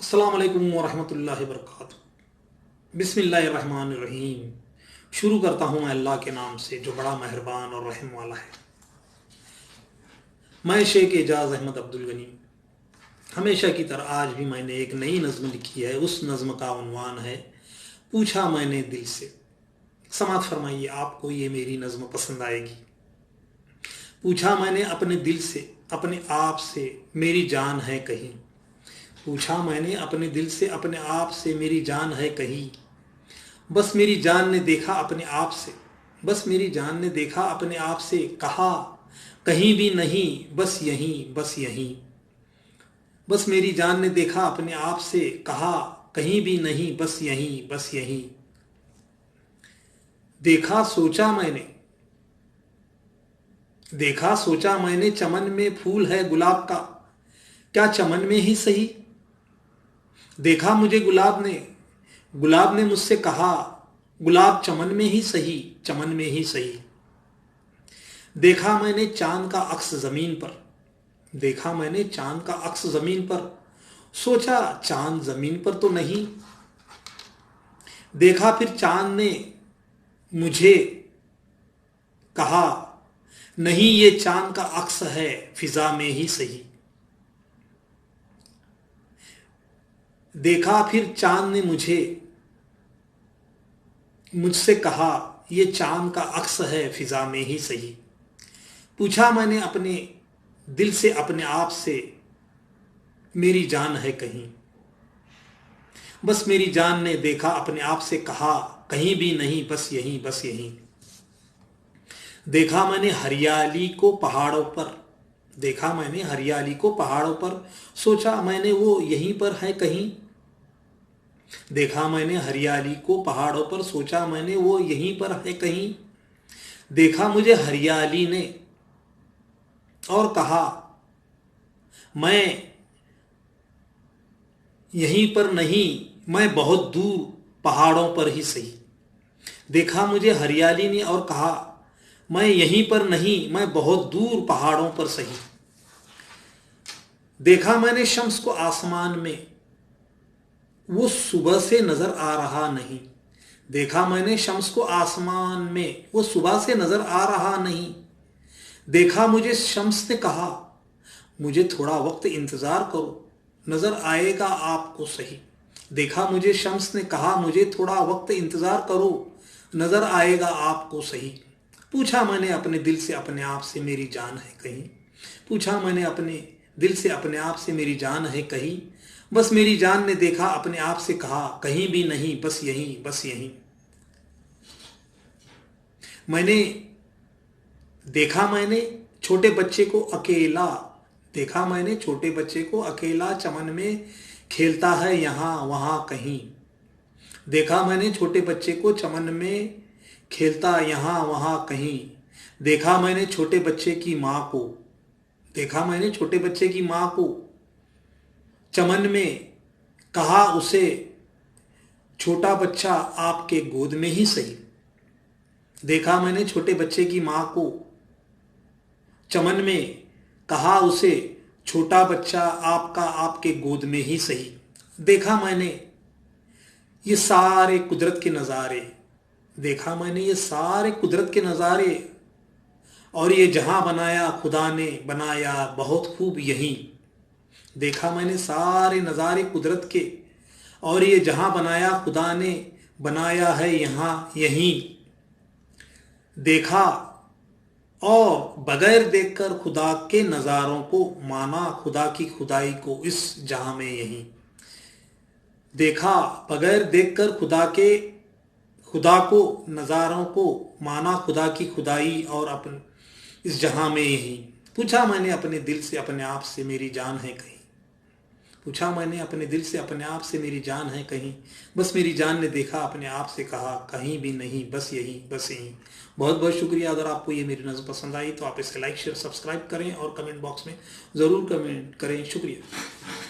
अस्सलाम वालेकुम वरहमतुल्लाहि वबरकातुहू। बिस्मिल्लाहिर्रहमानिर्रहीम। शुरू करता हूँ मैं अल्लाह के नाम से जो बड़ा मेहरबान और रहम वाला है। मैं शेख एजाज अहमद अब्दुल गनी। हमेशा की तरह आज भी मैंने एक नई नज़्म लिखी है। उस नज़्म का उन्वान है पूछा मैंने दिल से। समात फरमाइए, आपको ये मेरी नज़्म पसंद आएगी। पूछा मैंने अपने दिल से, अपने आप से, मेरी जान है कहीं। पूछा मैंने अपने दिल से, अपने आप से, मेरी जान है कहीं। बस मेरी जान ने देखा अपने आप से, बस मेरी जान ने देखा अपने आप से, कहा कहीं भी नहीं, बस यहीं, बस यहीं। बस मेरी जान ने देखा अपने आप से, कहा कहीं भी नहीं, बस यहीं, बस यहीं। देखा सोचा मैंने, देखा सोचा मैंने, चमन में फूल है गुलाब का, क्या चमन में ही सही। देखा मुझे गुलाब ने, गुलाब ने मुझसे कहा गुलाब चमन में ही सही, चमन में ही सही। देखा मैंने चांद का अक्स जमीन पर, देखा मैंने चांद का अक्स जमीन पर, सोचा चांद जमीन पर तो नहीं। देखा फिर चांद ने मुझे कहा नहीं, ये चांद का अक्स है फिजा में ही सही। देखा फिर चांद ने मुझसे कहा ये चांद का अक्स है फिजा में ही सही। पूछा मैंने अपने दिल से, अपने आप से, मेरी जान है कहीं। बस मेरी जान ने देखा अपने आप से, कहा कहीं भी नहीं, बस यहीं, बस यहीं। देखा मैंने हरियाली को पहाड़ों पर, देखा मैंने हरियाली को पहाड़ों पर, सोचा मैंने वो यहीं पर है कहीं। देखा मैंने हरियाली को पहाड़ों पर, सोचा मैंने वो यहीं पर है कहीं। देखा मुझे हरियाली ने और कहा मैं यहीं पर नहीं, मैं बहुत दूर पहाड़ों पर ही सही। देखा मुझे हरियाली ने और कहा मैं यहीं पर नहीं, मैं बहुत दूर पहाड़ों पर सही। देखा मैंने शम्स को आसमान में, वो सुबह से नजर आ रहा नहीं। देखा मैंने शम्स को आसमान में, वो सुबह से नजर आ रहा नहीं। देखा मुझे शम्स ने कहा मुझे थोड़ा वक्त इंतजार करो, नजर आएगा आपको सही। देखा मुझे शम्स ने कहा मुझे थोड़ा वक्त इंतजार करो, नजर आएगा आपको सही। पूछा मैंने अपने दिल से, अपने आप से, मेरी जान है कहीं। पूछा मैंने अपने दिल से, अपने आप से, मेरी जान है कहीं। बस मेरी जान ने देखा अपने आप से, कहा कहीं भी नहीं, बस यहीं, बस यहीं। मैंने देखा मैंने छोटे बच्चे को अकेला, देखा मैंने छोटे बच्चे को अकेला चमन में खेलता है यहाँ वहाँ कहीं। देखा मैंने छोटे बच्चे को चमन में खेलता यहाँ वहाँ कहीं। देखा मैंने छोटे बच्चे की माँ को, देखा मैंने छोटे बच्चे की माँ को चमन में, कहा उसे छोटा बच्चा आपके गोद में ही सही। देखा मैंने छोटे बच्चे की माँ को चमन में, कहा उसे छोटा बच्चा आपका आपके गोद में ही सही। देखा मैंने ये सारे कुदरत के नज़ारे, देखा मैंने ये सारे कुदरत के नज़ारे, और ये जहां बनाया खुदा ने बनाया बहुत खूब यहीं। देखा मैंने सारे नज़ारे कुदरत के, और ये जहां बनाया खुदा ने बनाया है यहाँ यहीं। देखा और बगैर देखकर खुदा के नज़ारों को, माना खुदा की खुदाई को इस जहां में यहीं। देखा बगैर देखकर खुदा को नज़ारों को, माना खुदा की खुदाई और अपन इस जहां में यहीं। पूछा मैंने अपने दिल से, अपने आप से, मेरी जान है कहीं। पूछा मैंने अपने दिल से, अपने आप से, मेरी जान है कहीं। बस मेरी जान ने देखा अपने आप से, कहा कहीं भी नहीं, बस यहीं, बस यहीं। बहुत बहुत शुक्रिया। अगर आपको ये मेरी नज़्म पसंद आई तो आप इसे लाइक, शेयर, सब्सक्राइब करें और कमेंट बॉक्स में ज़रूर कमेंट करें। शुक्रिया।